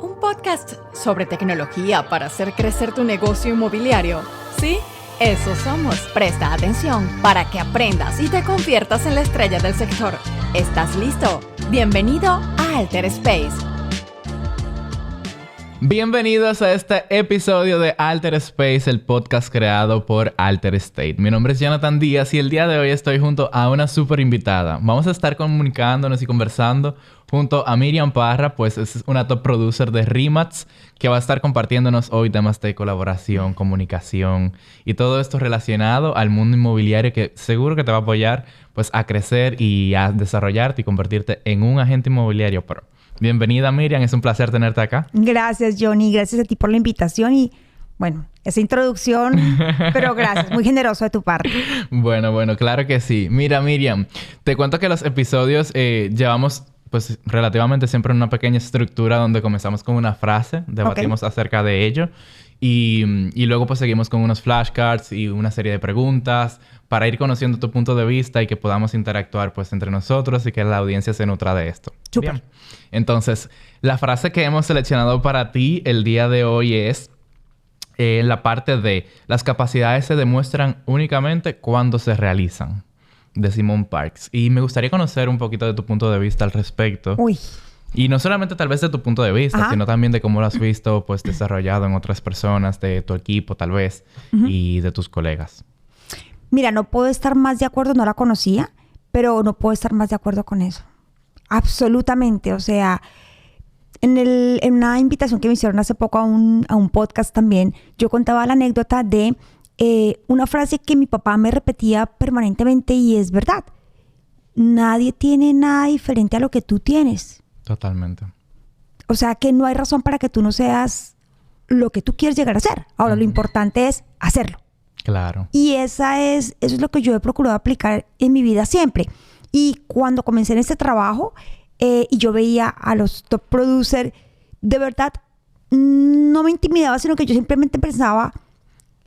Un podcast sobre tecnología para hacer crecer tu negocio inmobiliario. ¿Sí? Eso somos. Presta atención para que aprendas y te conviertas en la estrella del sector. ¿Estás listo? Bienvenido a Alter Space. Bienvenidos a este episodio de Alter Space, el podcast creado por Alter State. Mi nombre es Jonathan Díaz y el día de hoy estoy junto a una súper invitada. Vamos a estar comunicándonos y conversando junto a Miriam Parra, pues es una top producer de RE/MAX que va a estar compartiéndonos hoy temas de colaboración, comunicación y todo esto relacionado al mundo inmobiliario que seguro que te va a apoyar pues a crecer y a desarrollarte y convertirte en un agente inmobiliario pro. Bienvenida, Miriam. Es un placer tenerte acá. Gracias, Johnny. Gracias a ti por la invitación y, bueno, esa introducción, pero gracias. Muy generoso de tu parte. Bueno, claro que sí. Mira, Miriam, te cuento que los episodios llevamos, pues, relativamente siempre una pequeña estructura donde comenzamos con una frase, debatimos acerca de ello y luego, pues, seguimos con unos flashcards y una serie de preguntas para ir conociendo tu punto de vista y que podamos interactuar, pues, entre nosotros y que la audiencia se nutra de esto. Súper. Bien. Entonces, la frase que hemos seleccionado para ti el día de hoy es la parte de las capacidades se demuestran únicamente cuando se realizan, de Simone Parks. Y me gustaría conocer un poquito de tu punto de vista al respecto. Uy. Y no solamente tal vez de tu punto de vista, sino también de cómo lo has visto pues desarrollado en otras personas, de tu equipo tal vez, y de tus colegas. Mira, no puedo estar más de acuerdo, no la conocía, pero no puedo estar más de acuerdo con eso. Absolutamente. O sea, en una invitación que me hicieron hace poco a un podcast también, yo contaba la anécdota de una frase que mi papá me repetía permanentemente y es verdad. Nadie tiene nada diferente a lo que tú tienes. Totalmente. O sea, que no hay razón para que tú no seas lo que tú quieres llegar a ser. Ahora, lo importante es hacerlo. Claro. Y eso es lo que yo he procurado aplicar en mi vida siempre. Y cuando comencé en este trabajo y yo veía a los top producers, de verdad, no me intimidaba, sino que yo simplemente pensaba,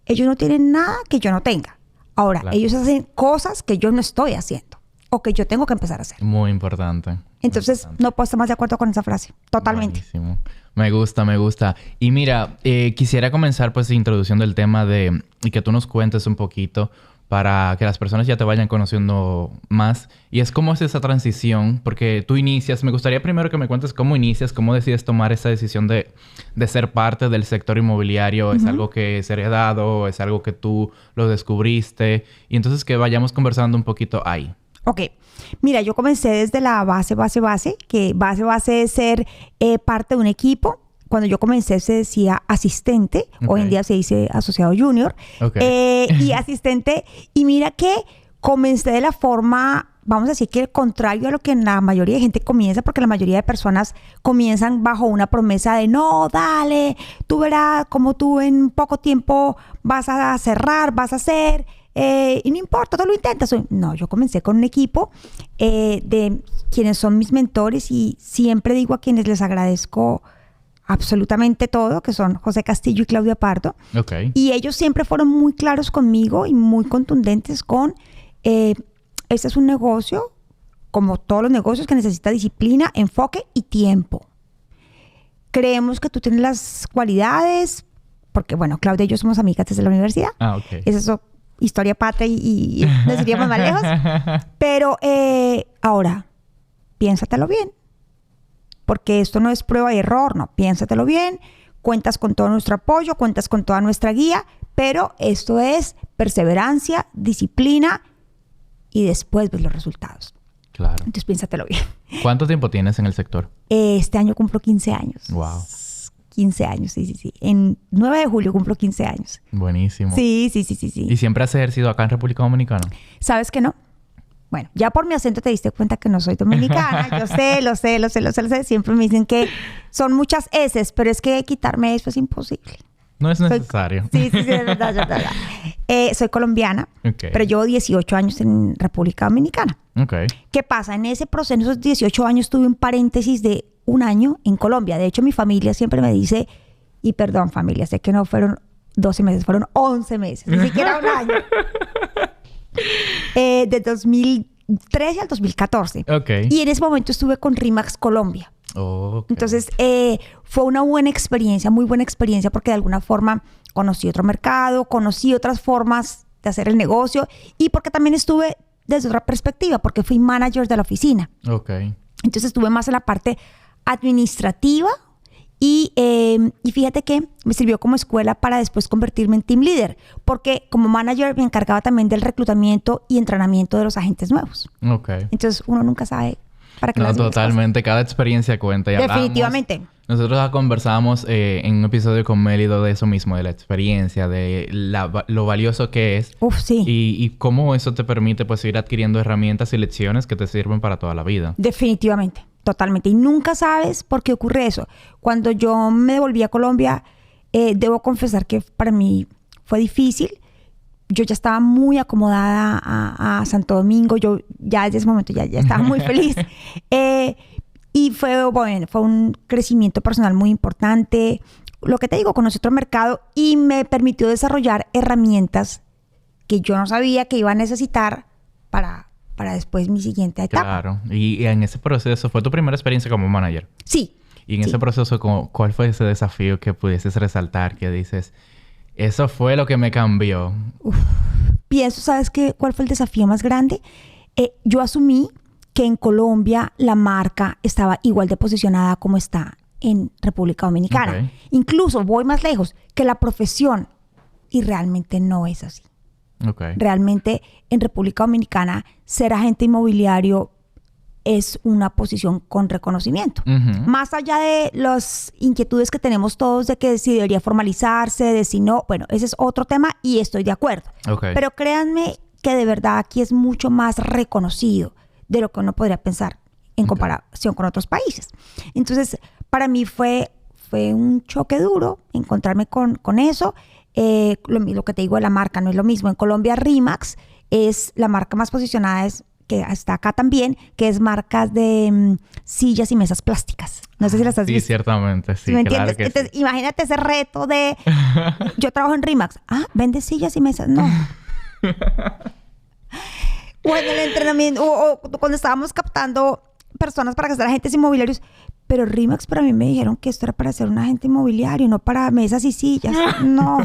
ellos no tienen nada que yo no tenga. Ahora, ellos hacen cosas que yo no estoy haciendo o que yo tengo que empezar a hacer. Muy importante. Entonces, no puedo estar más de acuerdo con esa frase. Totalmente. Buenísimo. Me gusta. Y mira, quisiera comenzar pues introduciendo el tema y que tú nos cuentes un poquito para que las personas ya te vayan conociendo más. Y es cómo es esa transición, porque tú inicias. Me gustaría primero que me cuentes cómo inicias, cómo decides tomar esa decisión de ser parte del sector inmobiliario. ¿Es algo que es heredado? ¿Es algo que tú lo descubriste? Y entonces que vayamos conversando un poquito ahí. Ok. Mira, yo comencé desde la base, que base es ser parte de un equipo. Cuando yo comencé se decía asistente. Okay. Hoy en día se dice asociado junior. Okay. Y asistente. Y mira que comencé de la forma, vamos a decir que el contrario a lo que la mayoría de gente comienza, porque la mayoría de personas comienzan bajo una promesa de no, dale, tú verás cómo tú en poco tiempo vas a cerrar, vas a hacer... y no importa, tú lo intentas. No, yo comencé con un equipo de quienes son mis mentores y siempre digo a quienes les agradezco absolutamente todo, que son José Castillo y Claudia Pardo. Okay. Y ellos siempre fueron muy claros conmigo y muy contundentes con este es un negocio, como todos los negocios, que necesita disciplina, enfoque y tiempo. Creemos que tú tienes las cualidades, porque bueno, Claudia y yo somos amigas desde la universidad. Okay. Es eso. Historia patria y nos iríamos más lejos. Pero ahora, piénsatelo bien. Porque esto no es prueba y error, no. Piénsatelo bien. Cuentas con todo nuestro apoyo, cuentas con toda nuestra guía. Pero esto es perseverancia, disciplina y después ves los resultados. Claro. Entonces, piénsatelo bien. ¿Cuánto tiempo tienes en el sector? Este año cumplo 15 años. Wow. 15 años, sí. En 9 de julio cumplo 15 años. Buenísimo. Sí. ¿Y siempre has ejercido acá en República Dominicana? ¿Sabes que no? Bueno, ya por mi acento te diste cuenta que no soy dominicana. Yo sé, lo sé. Siempre me dicen que son muchas eses, pero es que quitarme eso es imposible. No es necesario. Sí, es verdad. Soy colombiana, pero llevo 18 años en República Dominicana. Okay. ¿Qué pasa? En ese proceso, en esos 18 años, tuve un paréntesis de un año en Colombia. De hecho, mi familia siempre me dice, y perdón familia, sé que no fueron 12 meses, fueron 11 meses, ni siquiera un año. De 2013 al 2014. Okay. Y en ese momento estuve con RE/MAX Colombia. Oh, okay. Entonces, fue una buena experiencia, muy buena experiencia, porque de alguna forma conocí otro mercado, conocí otras formas de hacer el negocio y porque también estuve desde otra perspectiva, porque fui manager de la oficina. Ok. Entonces, estuve más en la parte administrativa y fíjate que me sirvió como escuela para después convertirme en team leader, porque como manager me encargaba también del reclutamiento y entrenamiento de los agentes nuevos. Ok. Entonces, uno nunca sabe para qué No, las totalmente. Cada experiencia cuenta. Y definitivamente. Nosotros ya conversamos en un episodio con Mélido de eso mismo, de la experiencia, de lo valioso que es. Uf, sí. Y cómo eso te permite pues ir adquiriendo herramientas y lecciones que te sirven para toda la vida. Definitivamente, totalmente. Y nunca sabes por qué ocurre eso. Cuando yo me devolví a Colombia, debo confesar que para mí fue difícil. Yo ya estaba muy acomodada a Santo Domingo. Yo ya desde ese momento ya estaba muy feliz. Y fue un crecimiento personal muy importante. Lo que te digo, conocí otro mercado y me permitió desarrollar herramientas que yo no sabía que iba a necesitar para después mi siguiente etapa. Claro. Y en ese proceso, ¿fue tu primera experiencia como manager? Sí. Y en ese proceso, ¿cuál fue ese desafío que pudieses resaltar? Que dices, eso fue lo que me cambió. Pienso, ¿sabes qué? ¿Cuál fue el desafío más grande? Yo asumí que en Colombia la marca estaba igual de posicionada como está en República Dominicana. Okay. Incluso voy más lejos, que la profesión, y realmente no es así. Okay. Realmente en República Dominicana ser agente inmobiliario es una posición con reconocimiento. Uh-huh. Más allá de las inquietudes que tenemos todos de que si debería formalizarse, de si no, bueno, ese es otro tema y estoy de acuerdo. Okay. Pero créanme que de verdad aquí es mucho más reconocido de lo que uno podría pensar en comparación con otros países. Entonces, para mí fue un choque duro encontrarme con eso. Lo que te digo de la marca no es lo mismo. En Colombia, RE/MAX es la marca más posicionada, que está acá también, que es marcas de sillas y mesas plásticas. No sé si las has visto. Sí, ciertamente. Sí, ¿Me claro entiendes? que Entonces, sí. imagínate ese reto de... Yo trabajo en RE/MAX. Ah, ¿vendes sillas y mesas? No. O en el entrenamiento, o cuando estábamos captando personas para que sean agentes inmobiliarios. Pero RE/MAX, para mí me dijeron que esto era para ser un agente inmobiliario, no para mesas y sillas. No.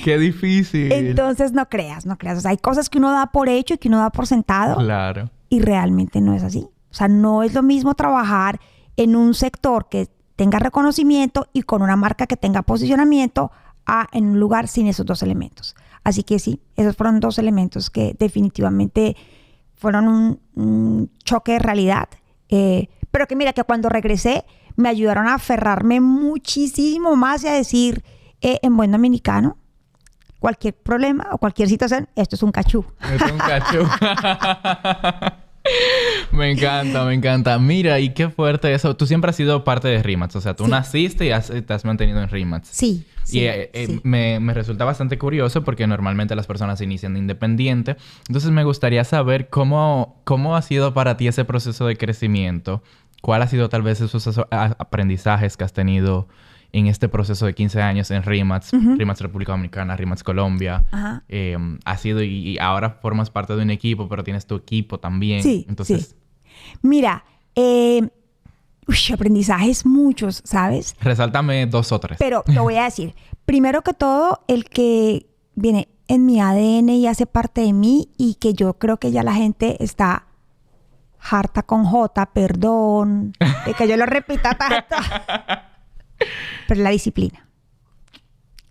¡Qué difícil! Entonces, no creas. O sea, hay cosas que uno da por hecho y que uno da por sentado. Claro. Y realmente no es así. O sea, no es lo mismo trabajar en un sector que tenga reconocimiento y con una marca que tenga posicionamiento en un lugar sin esos dos elementos. Así que sí, esos fueron dos elementos que definitivamente fueron un choque de realidad. Pero que mira, que cuando regresé me ayudaron a aferrarme muchísimo más y a decir, en buen dominicano, cualquier problema o cualquier situación, esto es un cachú. Esto es un cachú. Me encanta. Mira, y qué fuerte eso. Tú siempre has sido parte de RE/MAX. O sea, tú naciste y te has mantenido en RE/MAX. Sí. Y me resulta bastante curioso porque normalmente las personas inician de independiente. Entonces me gustaría saber cómo ha sido para ti ese proceso de crecimiento. ¿Cuál ha sido tal vez esos aprendizajes que has tenido en este proceso de 15 años en RE/MAX, RE/MAX República Dominicana, RE/MAX Colombia? Ajá. Ha sido y ahora formas parte de un equipo, pero tienes tu equipo también. Sí, Entonces, sí. Mira, aprendizajes muchos, ¿sabes? resáltame 2 o 3. Pero te voy a decir, primero que todo, el que viene en mi ADN y hace parte de mí y que yo creo que ya la gente está harta con J, perdón, de que yo lo repita tanto. Pero la disciplina.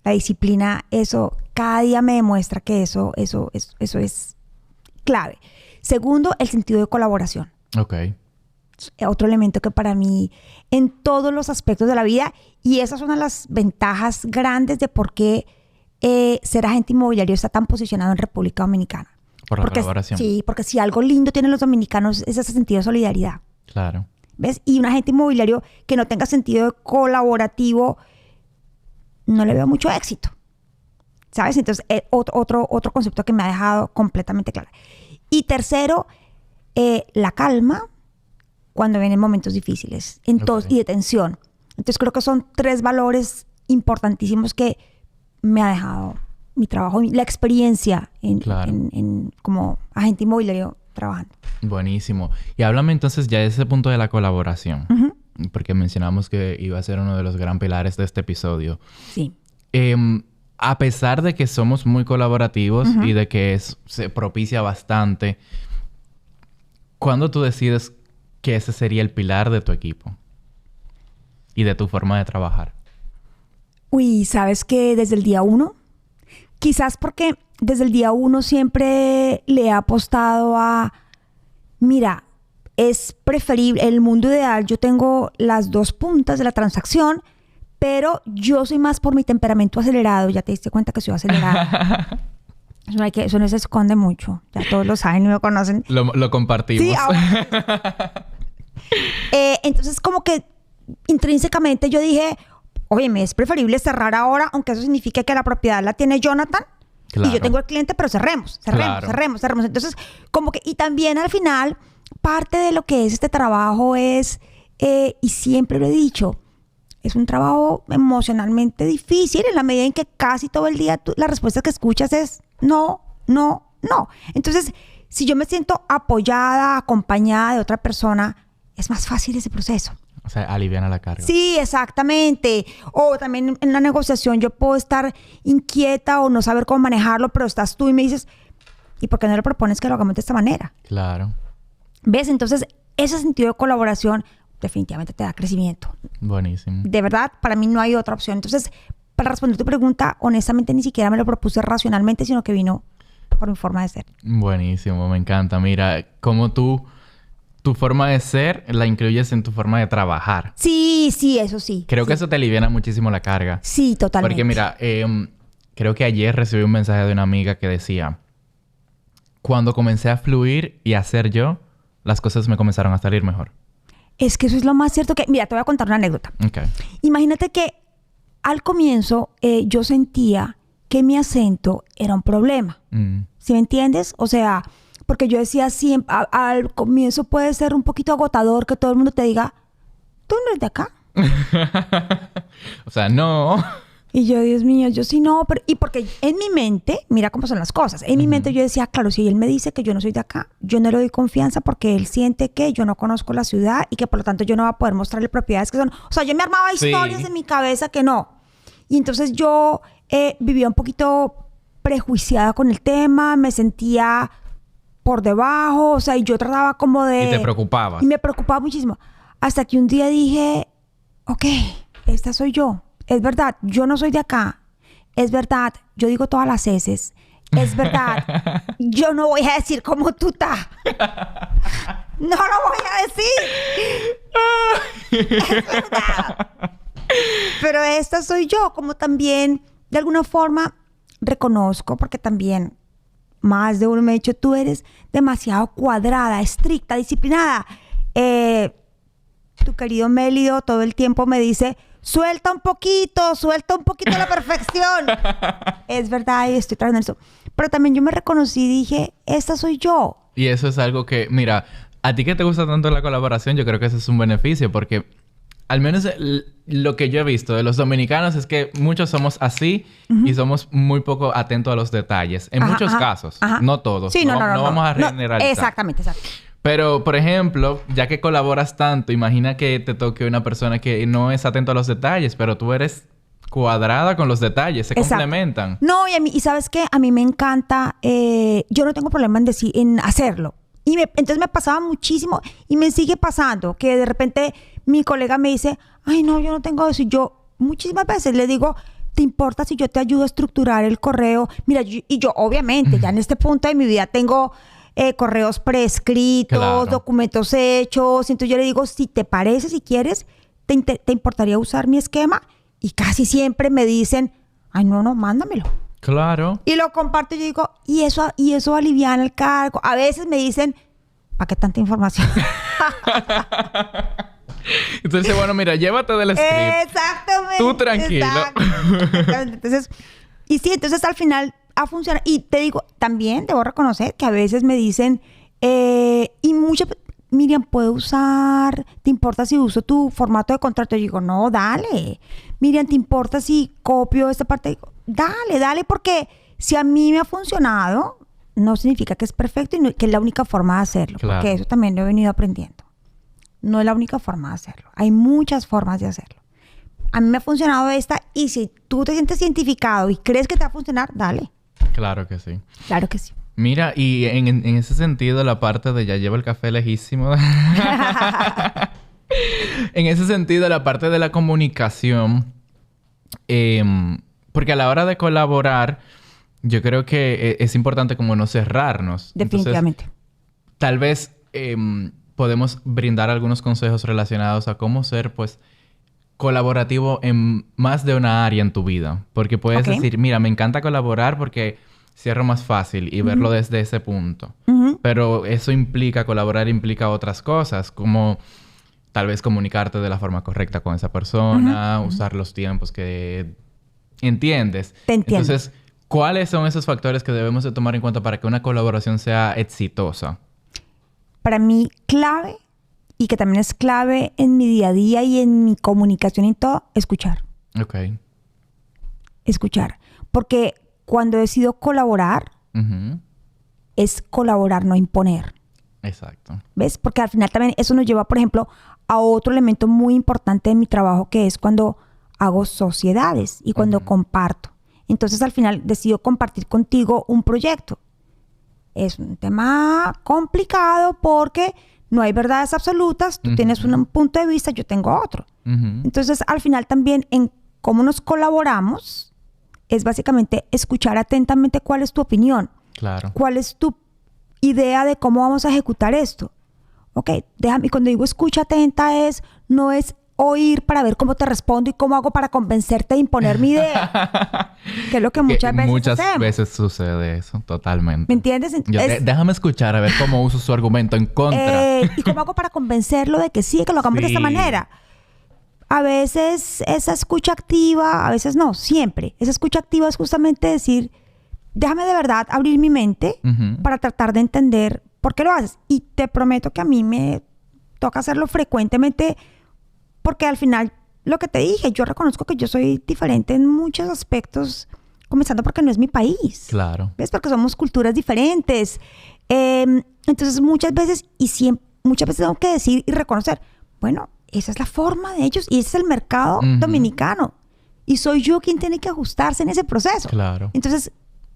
La disciplina, eso, cada día me demuestra que eso es clave. Segundo, el sentido de colaboración. Ok. Otro elemento que para mí, en todos los aspectos de la vida, y esa es una de las ventajas grandes de por qué ser agente inmobiliario está tan posicionado en República Dominicana. Por la colaboración. Sí, porque si algo lindo tienen los dominicanos es ese sentido de solidaridad. Claro. ¿Ves? Y un agente inmobiliario que no tenga sentido colaborativo, no le veo mucho éxito. ¿Sabes? Entonces, otro concepto que me ha dejado completamente claro. Y tercero, la calma cuando vienen momentos difíciles y de tensión. Entonces, creo que son 3 valores importantísimos que me ha dejado mi trabajo, la experiencia como agente inmobiliario trabajando. Buenísimo. Y háblame entonces ya de ese punto de la colaboración. Uh-huh. Porque mencionamos que iba a ser uno de los gran pilares de este episodio. Sí. A pesar de que somos muy colaborativos uh-huh. y de que se propicia bastante, ¿cuándo tú decides que ese sería el pilar de tu equipo y de tu forma de trabajar? Uy, ¿sabes qué? Desde el día 1, quizás porque desde el día 1 siempre le he apostado a, mira, es preferible, el mundo ideal, yo tengo las dos puntas de la transacción, pero yo soy más por mi temperamento acelerado. Ya te diste cuenta que soy acelerada. Eso no se esconde mucho. Ya todos lo saben y me conocen. Lo compartimos. Sí, entonces como que intrínsecamente yo dije, oye, me es preferible cerrar ahora, aunque eso signifique que la propiedad la tiene Jonathan. Claro. Y yo tengo el cliente, pero cerremos. Entonces, como que, y también al final, parte de lo que es este trabajo es, y siempre lo he dicho, es un trabajo emocionalmente difícil en la medida en que casi todo el día la respuesta que escuchas es no. Entonces, si yo me siento apoyada, acompañada de otra persona, es más fácil ese proceso. O sea, aliviana la carga. Sí, exactamente. O también en la negociación yo puedo estar inquieta o no saber cómo manejarlo, pero estás tú y me dices, ¿y por qué no le propones que lo hagamos de esta manera? Claro. ¿Ves? Entonces, ese sentido de colaboración definitivamente te da crecimiento. Buenísimo. De verdad, para mí no hay otra opción. Entonces, para responder tu pregunta, honestamente ni siquiera me lo propuse racionalmente, sino que vino por mi forma de ser. Buenísimo, me encanta. Mira, cómo tu forma de ser la incluyes en tu forma de trabajar. Sí, eso sí. Creo que eso te aliviana muchísimo la carga. Sí, totalmente. Porque mira, creo que ayer recibí un mensaje de una amiga que decía, cuando comencé a fluir y a ser yo, las cosas me comenzaron a salir mejor. Es que eso es lo más cierto que... Mira, te voy a contar una anécdota. Okay. Imagínate que al comienzo yo sentía que mi acento era un problema. ¿Sí me entiendes? O sea, porque yo decía siempre... Al comienzo puede ser un poquito agotador que todo el mundo te diga, ¿tú no eres de acá? O sea, no... Y yo, Dios mío, yo sí no, pero... Y porque en mi mente, mira cómo son las cosas. En mi mente yo decía, claro, si él me dice que yo no soy de acá, yo no le doy confianza porque él siente que yo no conozco la ciudad y que por lo tanto yo no voy a poder mostrarle propiedades que son... O sea, yo me armaba historias en mi cabeza que no. Y entonces yo vivía un poquito prejuiciada con el tema, me sentía por debajo, o sea, y yo trataba como de... Y te preocupabas. Y me preocupaba muchísimo. Hasta que un día dije, ok, esta soy yo. Es verdad, yo no soy de acá. Es verdad, yo digo todas las heces. Es verdad, yo no voy a decir como tú estás. No lo voy a decir. Es verdad. Pero esta soy yo, como también, de alguna forma, reconozco, porque también más de uno me ha dicho, tú eres demasiado cuadrada, estricta, disciplinada. Tu querido Mélido todo el tiempo me dice... Suelta un poquito la perfección. Es verdad, y estoy trabajando en eso. Pero también yo me reconocí y dije, esta soy yo. Y eso es algo que, mira, a ti que te gusta tanto la colaboración, yo creo que eso es un beneficio porque al menos lo que yo he visto de los dominicanos es que muchos somos así y somos muy poco atentos a los detalles. En muchos casos, no todos. Sí, no vamos a generalizar. Exactamente. Pero, por ejemplo, ya que colaboras tanto, imagina que te toque una persona que no es atento a los detalles, pero tú eres cuadrada con los detalles, se complementan. No, y ¿sabes qué? A mí me encanta, yo no tengo problema en hacerlo. Entonces me pasaba muchísimo y me sigue pasando que de repente mi colega me dice, ay, no, yo no tengo eso. Y yo muchísimas veces le digo, ¿te importa si yo te ayudo a estructurar el correo? Mira, yo obviamente ya en este punto de mi vida tengo... correos prescritos, claro, documentos hechos. Entonces yo le digo, si te parece, si quieres, ¿te importaría usar mi esquema? Y casi siempre me dicen, ay, no, mándamelo. Claro. Y lo comparto y yo digo, y eso aliviana el cargo. A veces me dicen, ¿para qué tanta información? Entonces, bueno, mira, llévate del script. Exactamente. Tú tranquilo. Exactamente. Entonces, y sí, entonces al final... a funcionar. Y te digo, también debo reconocer que a veces me dicen, Miriam, ¿puedo usar? ¿Te importa si uso tu formato de contrato? Yo digo, no, dale. Miriam, ¿te importa si copio esta parte? Digo, dale, porque si a mí me ha funcionado, no significa que es perfecto y que es la única forma de hacerlo. Claro. Porque eso también lo he venido aprendiendo. No es la única forma de hacerlo. Hay muchas formas de hacerlo. A mí me ha funcionado esta y si tú te sientes identificado y crees que te va a funcionar, dale. Claro que sí. Claro que sí. Mira, y en ese sentido, la parte de ya llevo el café lejísimo. En ese sentido, la parte de la comunicación, porque a la hora de colaborar, yo creo que es importante como no cerrarnos. Definitivamente. Entonces, tal vez podemos brindar algunos consejos relacionados a cómo ser, pues, colaborativo en más de una área en tu vida. Porque puedes decir, mira, me encanta colaborar porque cierro más fácil y verlo desde ese punto. Pero eso colaborar implica otras cosas, como tal vez comunicarte de la forma correcta con esa persona, usar los tiempos que entiendes. Te entiendo. Entonces, ¿cuáles son esos factores que debemos de tomar en cuenta para que una colaboración sea exitosa? Para mí, clave, y que también es clave en mi día a día y en mi comunicación y todo, escuchar. Ok. Escuchar. Porque cuando decido colaborar, es colaborar, no imponer. Exacto. ¿Ves? Porque al final también eso nos lleva, por ejemplo, a otro elemento muy importante de mi trabajo, que es cuando hago sociedades y cuando comparto. Entonces, al final, decido compartir contigo un proyecto. Es un tema complicado porque no hay verdades absolutas. Tú tienes un punto de vista, yo tengo otro. Entonces, al final también en cómo nos colaboramos es básicamente escuchar atentamente cuál es tu opinión. Claro. ¿Cuál es tu idea de cómo vamos a ejecutar esto? Ok, déjame. Y cuando digo escucha atenta no es oír para ver cómo te respondo y cómo hago para convencerte de imponer mi idea. Que es lo que muchas veces hacemos. Veces sucede eso, totalmente. ¿Me entiendes? Déjame escuchar a ver cómo uso su argumento en contra. ¿Y cómo hago para convencerlo de que sí, que lo hagamos de esta manera? A veces esa escucha activa, a veces no, siempre. Esa escucha activa es justamente decir, déjame de verdad abrir mi mente para tratar de entender por qué lo haces. Y te prometo que a mí me toca hacerlo frecuentemente porque al final, lo que te dije, yo reconozco que yo soy diferente en muchos aspectos, comenzando porque no es mi país. Claro. ¿Ves? Porque somos culturas diferentes. Entonces, muchas veces tengo que decir y reconocer, bueno, esa es la forma de ellos y ese es el mercado dominicano. Y soy yo quien tiene que ajustarse en ese proceso. Claro. Entonces,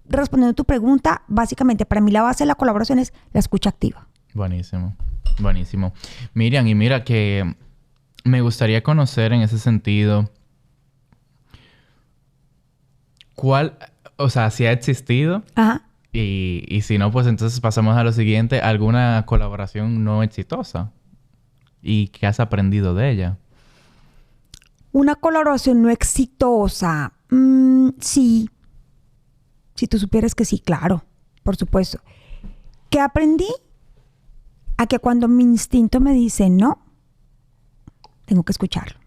respondiendo a tu pregunta, básicamente para mí la base de la colaboración es la escucha activa. Buenísimo. Buenísimo. Miriam, y mira que me gustaría conocer en ese sentido si ha existido. Ajá. Y si no, pues entonces pasamos a lo siguiente. ¿Alguna colaboración no exitosa? ¿Y qué has aprendido de ella? Una colaboración no exitosa. Sí. Si tú supieras que sí, claro. Por supuesto. ¿Qué aprendí? A que cuando mi instinto me dice no, tengo que escucharlo.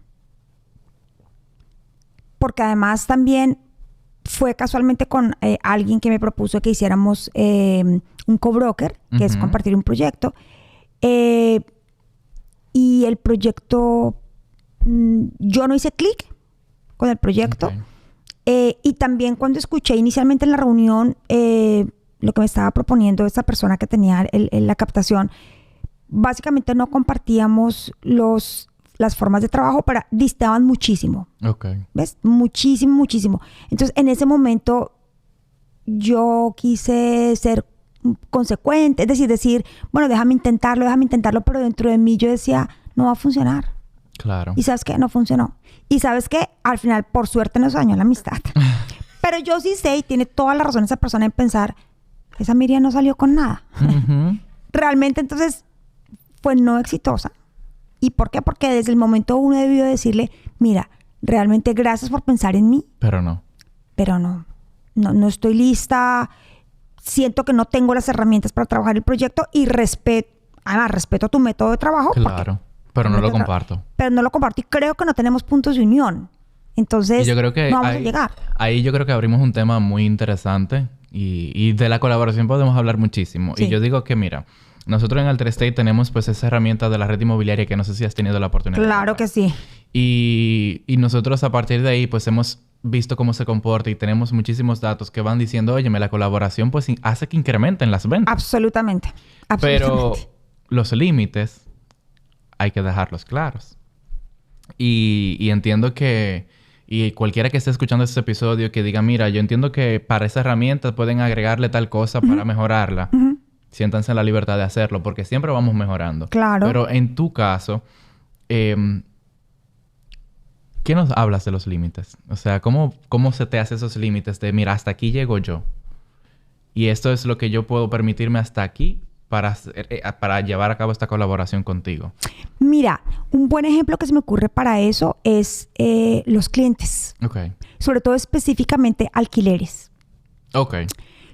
Porque además también fue casualmente con alguien que me propuso que hiciéramos un co-broker, que es compartir un proyecto. Y el proyecto, yo no hice clic con el proyecto. Okay. Y también cuando escuché inicialmente en la reunión lo que me estaba proponiendo esta persona que tenía la captación, básicamente no compartíamos las formas de trabajo, pero distaban muchísimo. Okay. ¿Ves? Muchísimo, muchísimo. Entonces, en ese momento, yo quise ser consecuente, es decir, bueno, déjame intentarlo, pero dentro de mí yo decía, no va a funcionar. Claro. ¿Y sabes qué? No funcionó. ¿Y sabes qué? Al final, por suerte, nos dañó la amistad. Pero yo sí sé, y tiene toda la razón esa persona en pensar, esa Miriam no salió con nada. Realmente, entonces, fue no exitosa. ¿Y por qué? Porque desde el momento uno debió decirle, mira, realmente gracias por pensar en mí. Pero no. No estoy lista. Siento que no tengo las herramientas para trabajar el proyecto y respeto tu método de trabajo. Claro, pero no lo comparto. Pero no lo comparto y creo que no tenemos puntos de unión. Entonces, yo creo que no vamos a llegar. Ahí yo creo que abrimos un tema muy interesante y de la colaboración podemos hablar muchísimo. Sí. Y yo digo que, mira, nosotros en Alter State tenemos pues esa herramienta de la red inmobiliaria que no sé si has tenido la oportunidad. Claro que sí. Y nosotros a partir de ahí pues hemos visto cómo se comporta y tenemos muchísimos datos que van diciendo, óyeme, la colaboración pues hace que incrementen las ventas. Absolutamente. Pero los límites hay que dejarlos claros. Y entiendo que... Y cualquiera que esté escuchando este episodio que diga, mira, yo entiendo que para esa herramienta pueden agregarle tal cosa para mejorarla. Siéntanse en la libertad de hacerlo porque siempre vamos mejorando. Claro. Pero en tu caso, ¿qué nos hablas de los límites? O sea, ¿cómo se te hace esos límites de, mira, hasta aquí llego yo? Y esto es lo que yo puedo permitirme hasta aquí para llevar a cabo esta colaboración contigo. Mira, un buen ejemplo que se me ocurre para eso es los clientes. Ok. Sobre todo específicamente alquileres. Ok.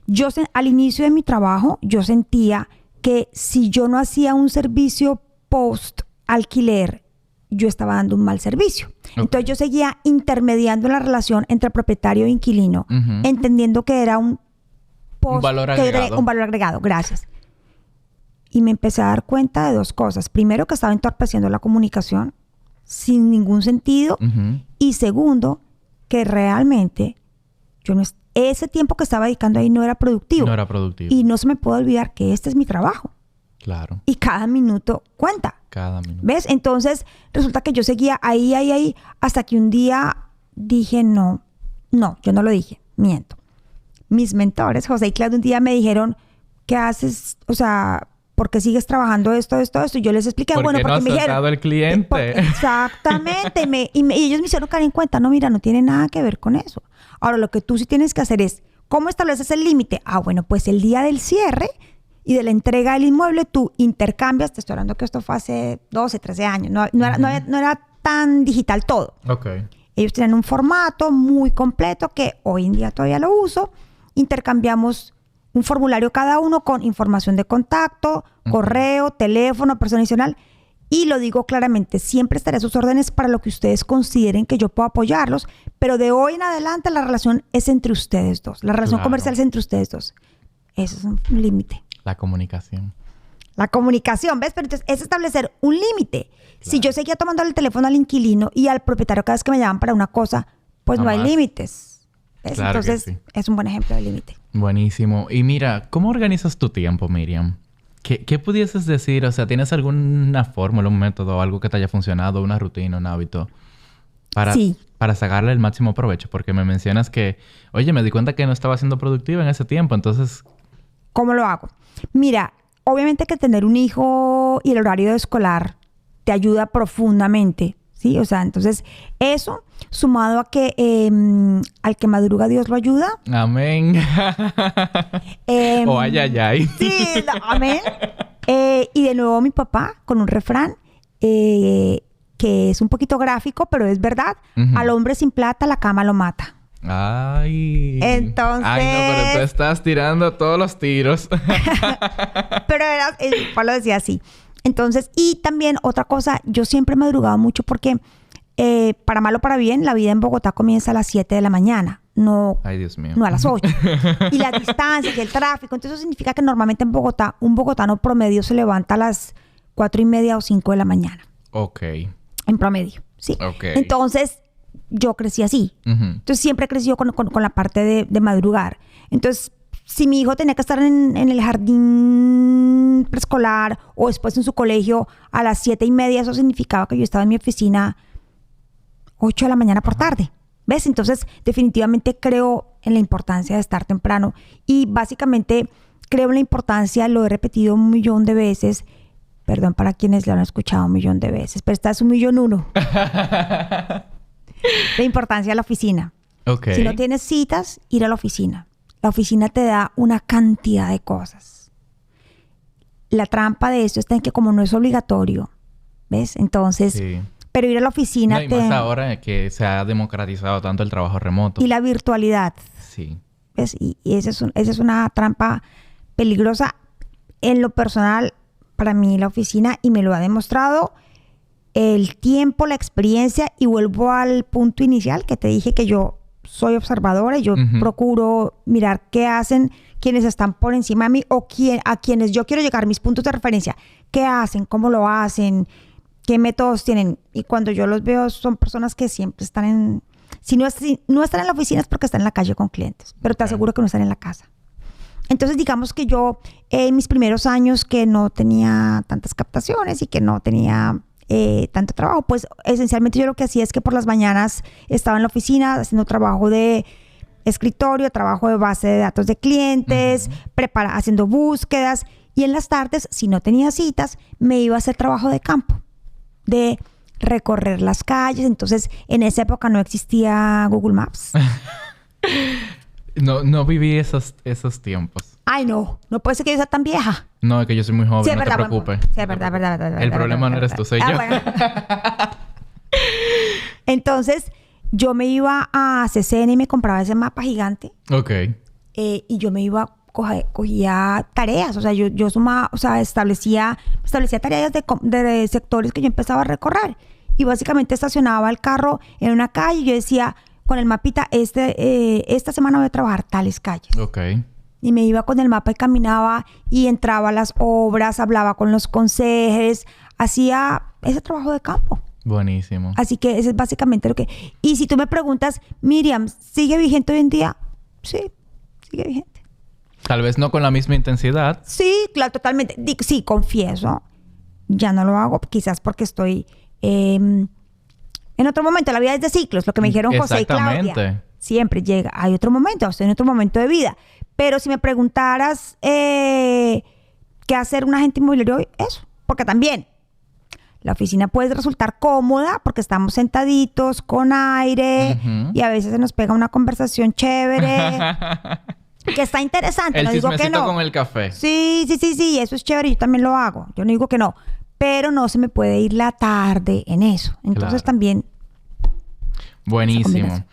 Yo al inicio de mi trabajo, yo sentía que si yo no hacía un servicio post alquiler, yo estaba dando un mal servicio. Okay. Entonces yo seguía intermediando la relación entre propietario e inquilino, entendiendo que era un valor agregado. Un valor agregado, gracias. Y me empecé a dar cuenta de dos cosas. Primero, que estaba entorpeciendo la comunicación sin ningún sentido. Y segundo, que realmente ese tiempo que estaba dedicando ahí no era productivo. No era productivo. Y no se me puede olvidar que este es mi trabajo. Claro. Y cada minuto cuenta. Cada minuto. ¿Ves? Entonces, resulta que yo seguía ahí, hasta que un día dije, no, yo no lo dije, miento. Mis mentores, José y Claudio, un día me dijeron, ¿qué haces? O sea, ¿por qué sigues trabajando esto? Y yo les expliqué, porque porque no me dijeron... el cliente. Exactamente. y ellos me hicieron caer en cuenta, no, mira, no tiene nada que ver con eso. Ahora, lo que tú sí tienes que hacer es, ¿cómo estableces el límite? Bueno, pues el día del cierre y de la entrega del inmueble, tú intercambias, te estoy hablando que esto fue hace 12, 13 años, no era tan digital todo. Ok. Ellos tienen un formato muy completo que hoy en día todavía lo uso. Intercambiamos un formulario cada uno con información de contacto, correo, teléfono, persona adicional. Y lo digo claramente, siempre estaré a sus órdenes para lo que ustedes consideren que yo puedo apoyarlos, pero de hoy en adelante la relación es entre ustedes dos. La relación comercial es entre ustedes dos. Eso es un límite. La comunicación. La comunicación, ¿ves? Pero entonces es establecer un límite. Claro. Si yo seguía tomando el teléfono al inquilino y al propietario cada vez que me llaman para una cosa, pues no hay límites. Claro. Entonces sí. Es un buen ejemplo de límite. Buenísimo. Y mira, ¿cómo organizas tu tiempo, Miriam? ¿Qué pudieses decir? O sea, ¿tienes alguna fórmula, un método, algo que te haya funcionado, una rutina, un hábito para sacarle el máximo provecho? Porque me mencionas que, oye, me di cuenta que no estaba siendo productiva en ese tiempo, entonces... ¿Cómo lo hago? Mira, obviamente que tener un hijo y el horario escolar te ayuda profundamente, ¿sí? O sea, entonces eso, sumado a que al que madruga Dios lo ayuda. Amén. Ay. Sí, amén. Y de nuevo mi papá con un refrán que es un poquito gráfico, pero es verdad. Al hombre sin plata la cama lo mata. Ay. Entonces... Ay, no, pero tú estás tirando todos los tiros. Pero Pablo decía así. Entonces, y también otra cosa, yo siempre he madrugado mucho porque, para mal o para bien, la vida en Bogotá comienza a las 7 de la mañana. No, ay, Dios mío. No a las 8. Y la distancia y el tráfico. Entonces, eso significa que normalmente en Bogotá, un bogotano promedio se levanta a las 4:30 o 5 de la mañana. Ok. En promedio, ¿sí? Ok. Entonces... yo crecí así. Entonces, siempre he crecido con la parte de madrugar. Entonces, si mi hijo tenía que estar en el jardín preescolar o después en su colegio a las 7:30, eso significaba que yo estaba en mi oficina 8 de la mañana por tarde. ¿Ves? Entonces, definitivamente creo en la importancia de estar temprano. Y básicamente creo en la importancia, lo he repetido 1,000,000 de veces. Perdón para quienes lo han escuchado 1,000,000 de veces, pero esta es 1,000,001. La importancia de la oficina. Okay. Si no tienes citas, ir a la oficina. La oficina te da una cantidad de cosas. La trampa de esto está en que como no es obligatorio, ¿ves? Entonces, sí. Pero ir a la oficina... No, y más ahora que se ha democratizado tanto el trabajo remoto. Y la virtualidad. Sí. ¿Ves? Y esa es una trampa peligrosa. En lo personal, para mí la oficina, y me lo ha demostrado... el tiempo, la experiencia, y vuelvo al punto inicial que te dije que yo soy observadora y yo procuro mirar qué hacen quienes están por encima de mí o a quienes yo quiero llegar, mis puntos de referencia. ¿Qué hacen? ¿Cómo lo hacen? ¿Qué métodos tienen? Y cuando yo los veo son personas que siempre Si no están en la oficina es porque están en la calle con clientes, pero te aseguro que no están en la casa. Entonces, digamos que yo, en mis primeros años que no tenía tantas captaciones y que no tenía tanto trabajo, pues esencialmente yo lo que hacía es que por las mañanas estaba en la oficina haciendo trabajo de escritorio, trabajo de base de datos de clientes, haciendo búsquedas, y en las tardes, si no tenía citas, me iba a hacer trabajo de campo, de recorrer las calles. Entonces, en esa época no existía Google Maps. No viví esos tiempos. Ay, no puede ser que yo sea tan vieja. No, es que yo soy muy joven, Sí, es no verdad, te preocupes. Sí, es verdad. El problema no eres tú, soy yo. Bueno. Entonces, yo me iba a CCN y me compraba ese mapa gigante. Ok. Y yo me iba, cogía tareas. O sea, yo sumaba, o sea, establecía tareas de sectores que yo empezaba a recorrer. Y básicamente estacionaba el carro en una calle y yo decía, con el mapita, esta semana voy a trabajar tales calles. Ok. Y me iba con el mapa y caminaba y entraba a las obras, hablaba con los conserjes, hacía ese trabajo de campo. Buenísimo. Así que eso es básicamente lo que... Y si tú me preguntas, Miriam, ¿sigue vigente hoy en día? Sí, sigue vigente. Tal vez no con la misma intensidad. Sí, claro, totalmente. Sí, confieso. Ya no lo hago, quizás porque estoy en otro momento. La vida es de ciclos, lo que me dijeron José y Claudia. Siempre llega. Hay otro momento, estoy en otro momento de vida. Pero si me preguntaras qué hacer un agente inmobiliario hoy, eso. Porque también la oficina puede resultar cómoda porque estamos sentaditos con aire y a veces se nos pega una conversación chévere que está interesante. El chismecito no digo que no. Con el café. Sí, eso es chévere. Yo también lo hago. Yo no digo que no. Pero no se me puede ir la tarde en eso. Entonces también... Buenísimo.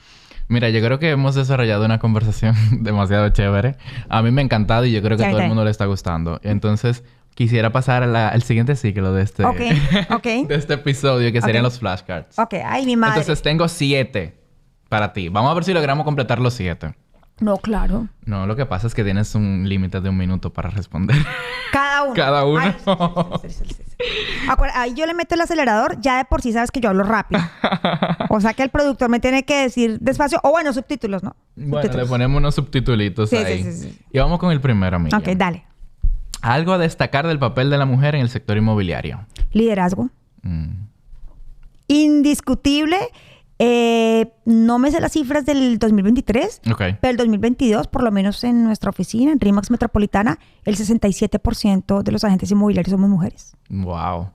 Mira, yo creo que hemos desarrollado una conversación demasiado chévere. A mí me ha encantado y yo creo que a todo el mundo le está gustando. Entonces, quisiera pasar al siguiente ciclo de este, de este episodio, que serían los flashcards. Ok. Ay, mi madre. Entonces, tengo 7 para ti. Vamos a ver si logramos completar los 7. No, claro. No, lo que pasa es que tienes un límite de 1 minuto para responder. Cada uno. Ay, sí. Ahí yo le meto el acelerador, ya de por sí sabes que yo hablo rápido. O sea que el productor me tiene que decir despacio, o bueno, subtítulos, ¿no? Bueno, subtítulos. le ponemos unos subtitulitos ahí. Sí. Y vamos con el primero, amiga. Ok, dale. Algo a destacar del papel de la mujer en el sector inmobiliario. Liderazgo. Indiscutible. No me sé las cifras del 2023, pero el 2022, por lo menos en nuestra oficina, en RE/MAX Metropolitana, el 67% de los agentes inmobiliarios somos mujeres. Wow.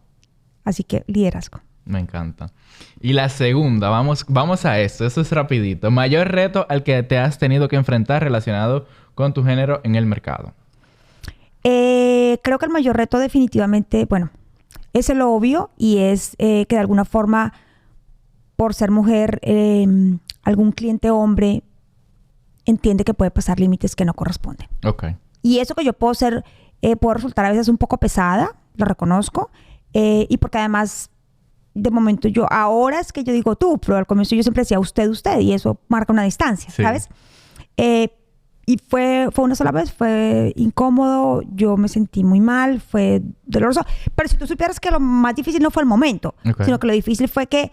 Así que liderazgo. Me encanta. Y la segunda, vamos a esto. Eso es rapidito. Mayor reto al que te has tenido que enfrentar relacionado con tu género en el mercado. Creo que el mayor reto definitivamente, bueno, es el obvio y es que de alguna forma, por ser mujer, algún cliente hombre entiende que puede pasar límites que no corresponden. Ok. Y eso que yo puedo resultar a veces un poco pesada, lo reconozco, y porque además, de momento ahora es que yo digo tú, pero al comienzo yo siempre decía usted, y eso marca una distancia, ¿sabes? Y fue una sola vez, fue incómodo, yo me sentí muy mal, fue doloroso. Pero si tú supieras que lo más difícil no fue el momento, sino que lo difícil fue que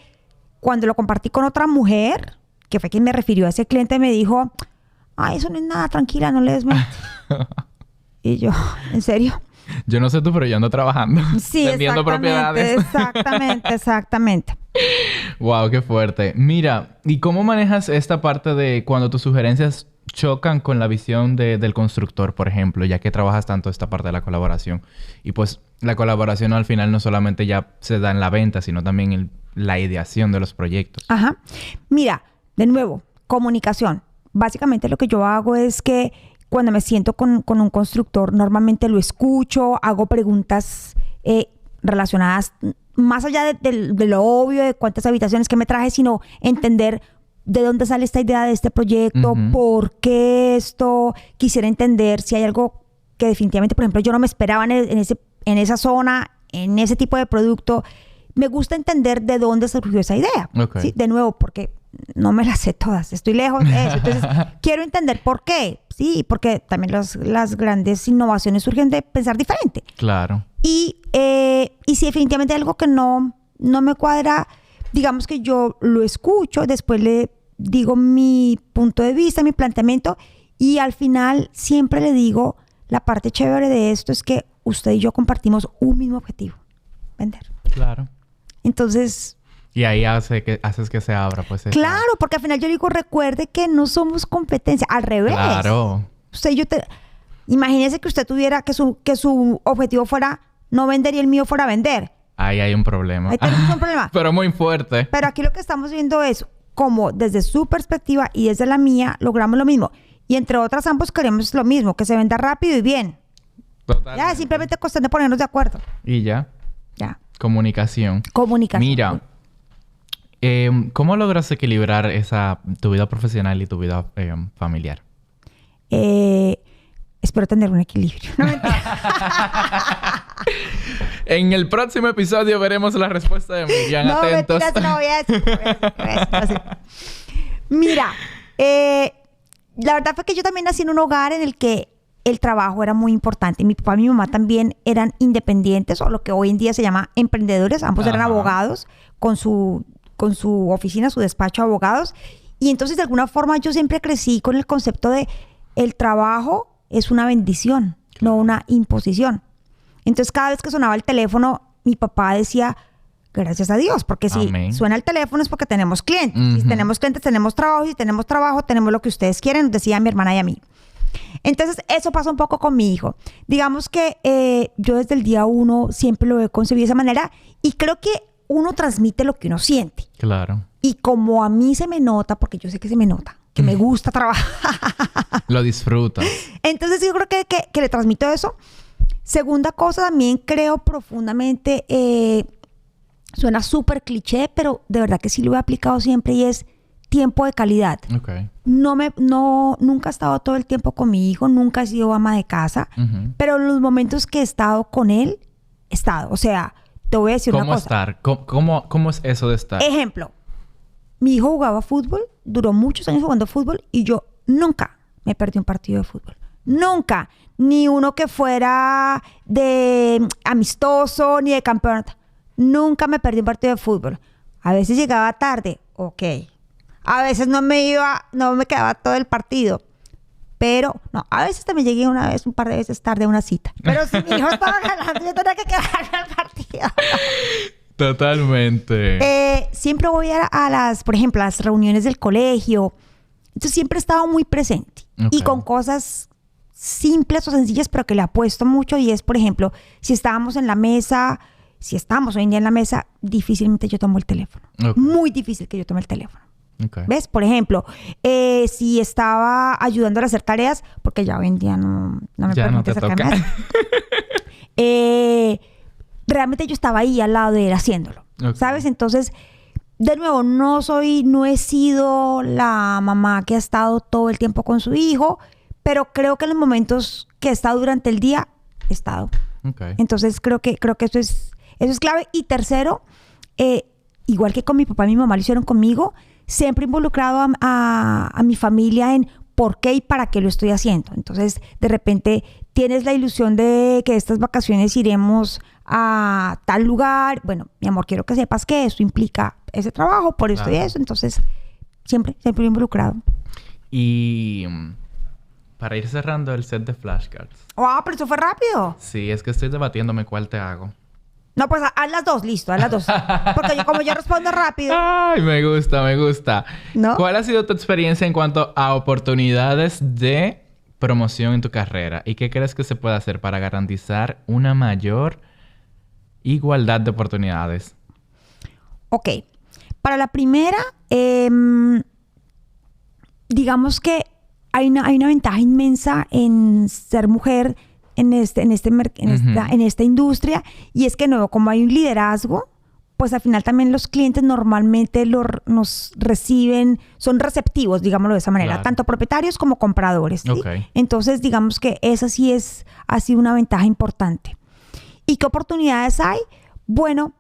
cuando lo compartí con otra mujer, que fue quien me refirió a ese cliente, me dijo, ay, eso no es nada, tranquila, no le des mente. Y yo, ¿en serio? Yo no sé tú, pero yo ando trabajando. Sí, vendiendo propiedades. Exactamente. Wow, qué fuerte. Mira, ¿y cómo manejas esta parte de cuando tus sugerencias chocan con la visión del constructor, por ejemplo, ya que trabajas tanto esta parte de la colaboración? Y pues la colaboración al final no solamente ya se da en la venta, sino también en la ideación de los proyectos. Ajá. Mira, de nuevo, comunicación. Básicamente lo que yo hago es que cuando me siento con un constructor, normalmente lo escucho, hago preguntas relacionadas más allá de lo obvio, de cuántas habitaciones que me traje, sino entender de dónde sale esta idea de este proyecto, por qué esto, quisiera entender si hay algo que definitivamente, por ejemplo, yo no me esperaba en esa zona, en ese tipo de producto. Me gusta entender de dónde surgió esa idea. Okay. ¿Sí? De nuevo, porque no me las sé todas. Estoy lejos de eso. Entonces, quiero entender por qué. Sí, porque también las grandes innovaciones surgen de pensar diferente. Claro. Y si definitivamente hay algo que no me cuadra, digamos que yo lo escucho, después le digo mi punto de vista, mi planteamiento, y al final siempre le digo, la parte chévere de esto es que usted y yo compartimos un mismo objetivo, vender. Claro. Entonces... Y ahí haces que se abra, pues. Claro, porque al final yo digo, recuerde que no somos competencia, al revés. Claro. Imagínese que usted tuviera, que su objetivo fuera no vender y el mío fuera vender. Ahí hay un problema. Ahí tenemos un problema. Pero muy fuerte. Pero aquí lo que estamos viendo es cómo desde su perspectiva y desde la mía logramos lo mismo. Y entre otras, ambos queremos lo mismo, que se venda rápido y bien. Total. Ya, simplemente cuestión de ponernos de acuerdo. Y ya. Ya. Comunicación. Comunicación. Mira, ¿cómo logras equilibrar tu vida profesional y tu vida familiar? Espero tener un equilibrio. No, En el próximo episodio veremos la respuesta de Miriam. Atentos. No voy a decir. Mira, la verdad fue que yo también nací en un hogar en el que el trabajo era muy importante. Mi papá y mi mamá también eran independientes, o lo que hoy en día se llama emprendedores. Ambos eran abogados con su oficina, su despacho de abogados. Y entonces, de alguna forma, yo siempre crecí con el concepto de el trabajo es una bendición, no una imposición. Entonces, cada vez que sonaba el teléfono, mi papá decía, gracias a Dios, porque si suena el teléfono es porque tenemos clientes. Uh-huh. Si tenemos clientes, tenemos trabajo. Si tenemos trabajo, tenemos lo que ustedes quieren, nos decía mi hermana y a mí. Entonces, eso pasa un poco con mi hijo. Digamos que yo desde el día 1 siempre lo he concebido de esa manera y creo que uno transmite lo que uno siente. Claro. Y como a mí se me nota, porque yo sé que se me nota, que me gusta trabajar. Lo disfrutas. Entonces, yo creo que le transmito eso. Segunda cosa, también creo profundamente, suena súper cliché, pero de verdad que sí lo he aplicado siempre y es tiempo de calidad. Okay. Nunca he estado todo el tiempo con mi hijo, nunca he sido ama de casa, uh-huh. Pero en los momentos que he estado con él, he estado. O sea, te voy a decir una cosa. ¿Cómo es eso de estar? Ejemplo, mi hijo jugaba fútbol, duró muchos años jugando fútbol y yo nunca me perdí un partido de fútbol. Nunca. Ni uno que fuera de amistoso, ni de campeonato. Nunca me perdí un partido de fútbol. A veces llegaba tarde, ok. A veces no me quedaba todo el partido. Pero, no, a veces también llegué un par de veces tarde a una cita. Pero si mi hijo estaba ganando, yo tenía que quedarme al partido. Totalmente. Siempre voy por ejemplo, a las reuniones del colegio. Entonces, siempre he estado muy presente. Okay. Y con cosas simples o sencillas, pero que le apuesto mucho. Y es, por ejemplo, si estamos hoy en día en la mesa, difícilmente yo tomo el teléfono. Okay. Muy difícil que yo tome el teléfono. Okay. ¿Ves? Por ejemplo, si estaba ayudando a hacer tareas, porque ya hoy en día no me permite acercarme a eso. Realmente yo estaba ahí al lado de él haciéndolo. Okay. ¿Sabes? Entonces, de nuevo, no he sido la mamá que ha estado todo el tiempo con su hijo, pero creo que en los momentos que he estado durante el día, he estado. Okay. Entonces, creo que eso es clave. Y tercero, igual que con mi papá y mi mamá lo hicieron conmigo, siempre he involucrado a mi familia en por qué y para qué lo estoy haciendo. Entonces, de repente, tienes la ilusión de que estas vacaciones iremos a tal lugar. Bueno, mi amor, quiero que sepas que esto implica ese trabajo, por esto y eso. Entonces, siempre he involucrado. Y para ir cerrando el set de flashcards. ¡Wow! Pero eso fue rápido. Sí, es que estoy debatiéndome cuál te hago. No, pues haz las dos, listo, haz las dos. Porque como yo respondo rápido. Ay, me gusta. ¿No? ¿Cuál ha sido tu experiencia en cuanto a oportunidades de promoción en tu carrera? ¿Y qué crees que se puede hacer para garantizar una mayor igualdad de oportunidades? Ok. Para la primera, digamos que hay una ventaja inmensa en ser mujer en esta industria, y es que no, como hay un liderazgo, pues al final también los clientes normalmente nos reciben, son receptivos, digámoslo de esa manera, claro. Tanto propietarios como compradores, ¿sí? Okay. Entonces, digamos que esa sí ha sido una ventaja importante. ¿Y qué oportunidades hay? Bueno,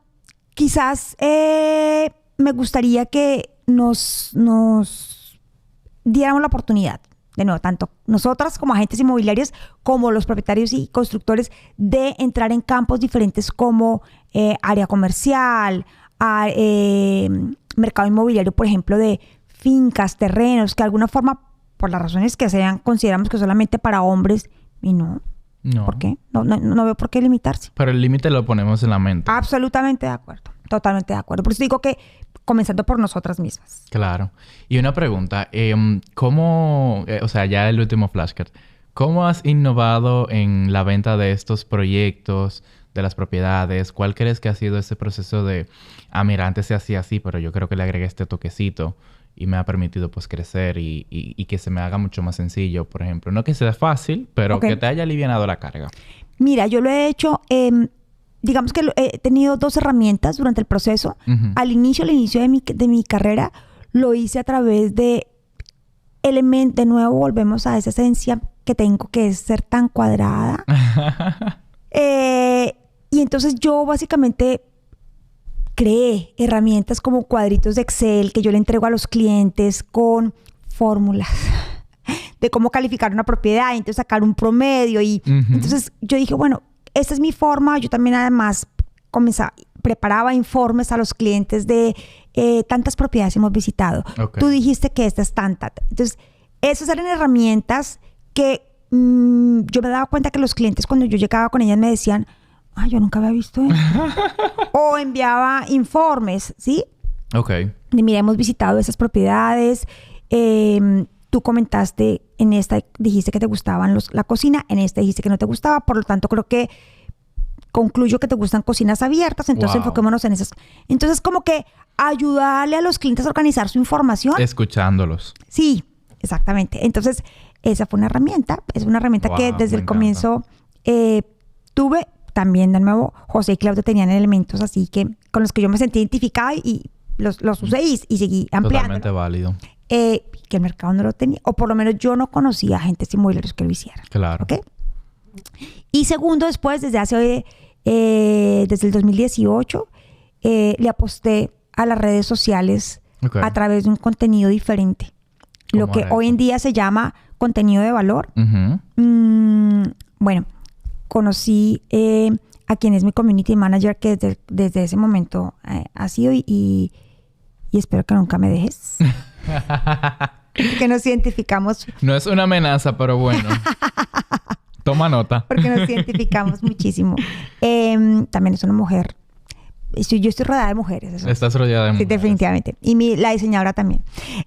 quizás me gustaría que nos diéramos la oportunidad, de nuevo, tanto nosotras como agentes inmobiliarios, como los propietarios y constructores, de entrar en campos diferentes como área comercial, mercado inmobiliario, por ejemplo, de fincas, terrenos, que de alguna forma, por las razones que sean, consideramos que solamente para hombres. Y no. ¿Por qué? No veo por qué limitarse. Pero el límite lo ponemos en la mente. Absolutamente de acuerdo. Totalmente de acuerdo. Por eso digo que comenzando por nosotras mismas. Claro. Y una pregunta. ¿Cómo... o sea, ya el último flashcard. ¿Cómo has innovado en la venta de estos proyectos, de las propiedades? ¿Cuál crees que ha sido ese proceso de... mira, antes se hacía así, pero yo creo que le agregué este toquecito y me ha permitido pues crecer y que se me haga mucho más sencillo, por ejemplo? No que sea fácil, pero que te haya alivianado la carga. Mira, yo lo he hecho... digamos que he tenido 2 herramientas durante el proceso. Uh-huh. Al inicio de mi carrera, lo hice a través de elementos. De nuevo, volvemos a esa esencia que tengo, que es ser tan cuadrada. Y entonces yo básicamente creé herramientas como cuadritos de Excel que yo le entrego a los clientes con fórmulas de cómo calificar una propiedad y entonces sacar un promedio. Y entonces yo dije, bueno, esta es mi forma. Yo también además preparaba informes a los clientes de tantas propiedades hemos visitado. Okay. Tú dijiste que esta es tanta. Entonces, esas eran herramientas que yo me daba cuenta que los clientes cuando yo llegaba con ellas me decían, yo nunca había visto eso. O enviaba informes, ¿sí? Ok. De, mira, hemos visitado esas propiedades. Tú comentaste en esta, dijiste que te gustaban la cocina, en esta dijiste que no te gustaba, por lo tanto creo que concluyo que te gustan cocinas abiertas, entonces enfoquémonos en esas. Entonces como que ayudarle a los clientes a organizar su información. Escuchándolos. Sí, exactamente. Entonces esa fue una herramienta, es una herramienta que desde el comienzo tuve. También de nuevo José y Claudio tenían elementos así que con los que yo me sentí identificada y los usé y seguí ampliando. Totalmente válido. Que el mercado no lo tenía, o por lo menos yo no conocía agentes inmobiliarios que lo hicieran. Claro. ¿Okay? Y segundo, después, desde el 2018, le aposté a las redes sociales a través de un contenido diferente. Lo que hoy en día se llama contenido de valor. Bueno, conocí a quien es mi community manager, que desde ese momento ha sido y espero que nunca me dejes. Que nos identificamos. No es una amenaza, pero bueno. Toma nota. Porque nos identificamos muchísimo. También es una mujer. Yo estoy rodeada de mujeres. Eso. Estás rodeada de mujeres. Sí, definitivamente. Y la diseñadora también.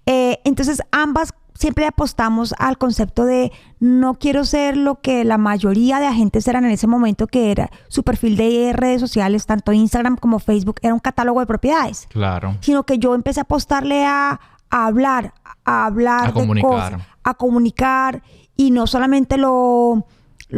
Entonces, ambas siempre apostamos al concepto de no quiero ser lo que la mayoría de agentes eran en ese momento, que era su perfil de redes sociales, tanto Instagram como Facebook, era un catálogo de propiedades. Claro. Sino que yo empecé a apostarle a hablar de comunicar. Cosas, a comunicar, y no solamente lo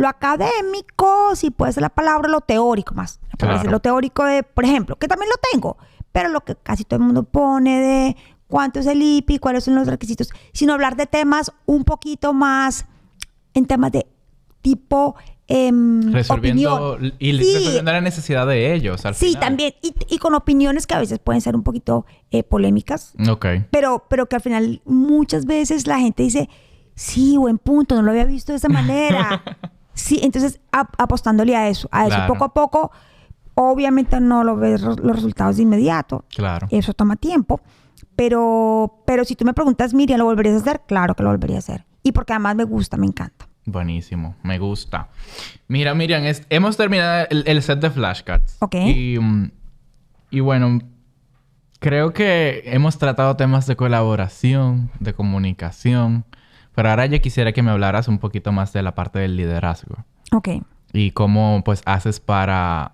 académico, si puede ser la palabra, lo teórico más. Claro. Lo teórico de, por ejemplo, que también lo tengo, pero lo que casi todo el mundo pone de cuánto es el IPI, cuáles son los requisitos, sino hablar de temas un poquito más en temas de tipo resolviendo opinión. Resolviendo la necesidad de ellos al final. También, y con opiniones que a veces pueden ser un poquito polémicas. Ok. Pero que al final muchas veces la gente dice, sí, buen punto, no lo había visto de esa manera. Sí, entonces apostándole a eso Claro. Poco a poco. Obviamente no lo ves los resultados de inmediato. Claro. Eso toma tiempo. Pero si tú me preguntas, Miriam, ¿lo volverías a hacer? Claro que lo volvería a hacer. Y porque además me gusta, me encanta. Buenísimo. Me gusta. Mira, Miriam, hemos terminado el set de flashcards. Ok. Y bueno, creo que hemos tratado temas de colaboración, de comunicación. Pero ahora yo quisiera que me hablaras un poquito más de la parte del liderazgo. Ok. Y cómo, pues, haces para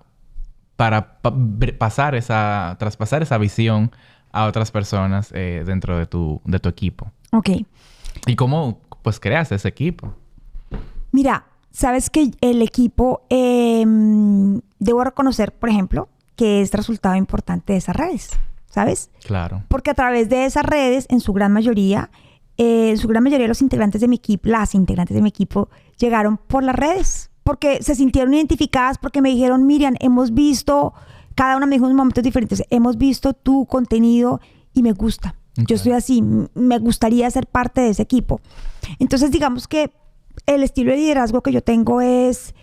traspasar esa visión a otras personas dentro de tu equipo. Ok. Y cómo, pues, creas ese equipo. Mira, sabes que el equipo, debo reconocer, por ejemplo, que es resultado importante de esas redes, ¿sabes? Claro. Porque a través de esas redes, en su gran mayoría los integrantes de mi equipo, las integrantes de mi equipo, llegaron por las redes. Porque se sintieron identificadas, porque me dijeron, Miriam, hemos visto, cada una me dijo en momentos diferentes, hemos visto tu contenido y me gusta. Okay. Yo soy así, me gustaría ser parte de ese equipo. Entonces, digamos que el estilo de liderazgo que yo tengo es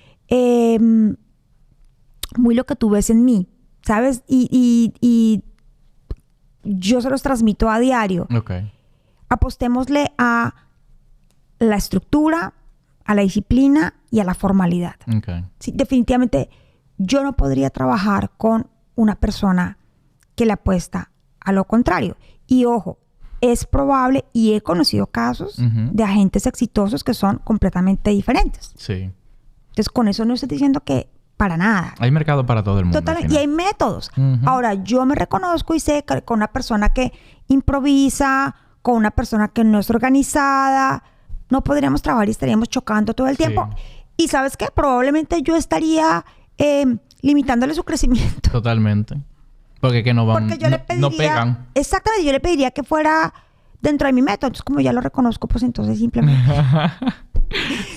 muy lo que tú ves en mí, ¿sabes? Y yo se los transmito a diario. Okay. apostémosle a la estructura, a la disciplina y a la formalidad. Okay. Sí, definitivamente yo no podría trabajar con una persona que le apuesta a lo contrario. Y ojo, es probable y he conocido casos de agentes exitosos que son completamente diferentes. Sí. Entonces, con eso no estoy diciendo que para nada. Hay mercado para todo el mundo. Totalmente. Y hay métodos. Ahora, yo me reconozco y sé que con una persona que improvisa, con una persona que no es organizada, no podríamos trabajar y estaríamos chocando todo el tiempo. Y ¿sabes qué? Probablemente yo estaría limitándole su crecimiento. Totalmente. Porque que no van, no pegan. Exactamente. Yo le pediría que fuera dentro de mi método. Entonces, como ya lo reconozco, pues entonces simplemente...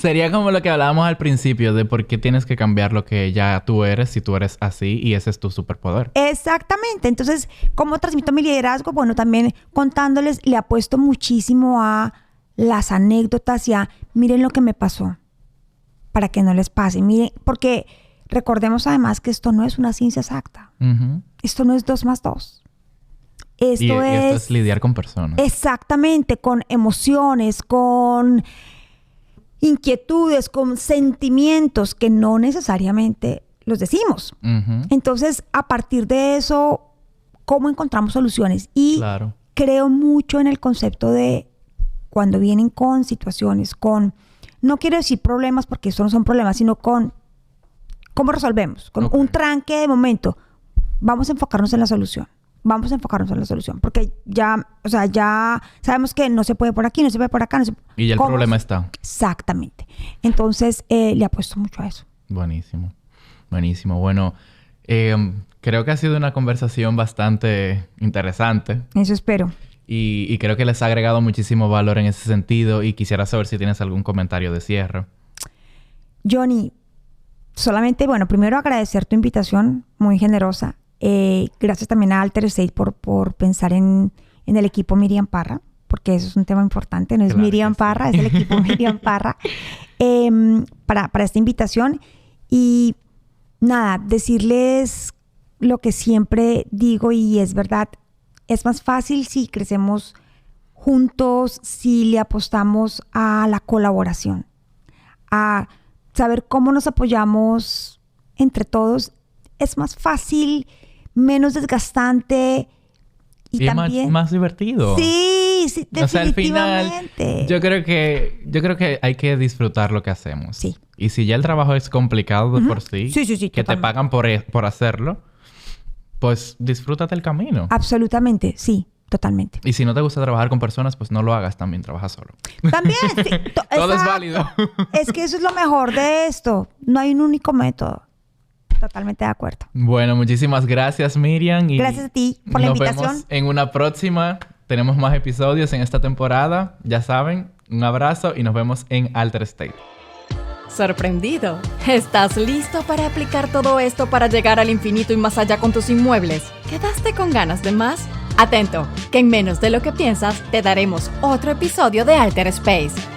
Sería como lo que hablábamos al principio de por qué tienes que cambiar lo que ya tú eres si tú eres así y ese es tu superpoder. Exactamente. Entonces, ¿cómo transmito mi liderazgo? Bueno, también contándoles, le apuesto muchísimo a las anécdotas y a miren lo que me pasó para que no les pase. Miren, porque recordemos además que esto no es una ciencia exacta. Esto no es 2 más 2. Esto es lidiar con personas. Exactamente, con emociones, con inquietudes, con sentimientos que no necesariamente los decimos. Entonces, a partir de eso, ¿cómo encontramos soluciones? Y creo mucho en el concepto de cuando vienen con situaciones, no quiero decir problemas porque eso no son problemas, sino con cómo resolvemos, con un tranque de momento. Vamos a enfocarnos en la solución. Vamos a enfocarnos en la solución. Porque ya sabemos que no se puede por aquí, no se puede por acá. Y ya el problema está. Exactamente. Entonces, le apuesto mucho a eso. Buenísimo. Buenísimo. Bueno, creo que ha sido una conversación bastante interesante. Eso espero. Y creo que les ha agregado muchísimo valor en ese sentido. Y quisiera saber si tienes algún comentario de cierre. Johnny, solamente, bueno, primero agradecer tu invitación muy generosa. Gracias también a Alter State por pensar en el equipo Miriam Parra, porque eso es un tema importante. No es Miriam Parra, es el equipo Miriam Parra. Para esta invitación. Y nada, decirles lo que siempre digo y es verdad. Es más fácil si crecemos juntos, si le apostamos a la colaboración, a saber cómo nos apoyamos entre todos. Es más fácil, menos desgastante y también más divertido. Sí, definitivamente. O sea, al final, yo creo que hay que disfrutar lo que hacemos. Sí. Y si ya el trabajo es complicado de por sí, que totalmente. Te pagan por hacerlo, pues disfrútate el camino. Absolutamente, sí. Totalmente. Y si no te gusta trabajar con personas, pues no lo hagas también. Trabaja solo. También. Sí, todo es válido. Es que eso es lo mejor de esto. No hay un único método. Totalmente de acuerdo. Bueno, muchísimas gracias, Miriam. Y gracias a ti por la invitación. Nos vemos en una próxima. Tenemos más episodios en esta temporada. Ya saben, un abrazo y nos vemos en Alter State. ¿Sorprendido? ¿Estás listo para aplicar todo esto para llegar al infinito y más allá con tus inmuebles? ¿Quedaste con ganas de más? Atento, que en menos de lo que piensas te daremos otro episodio de Alter Space.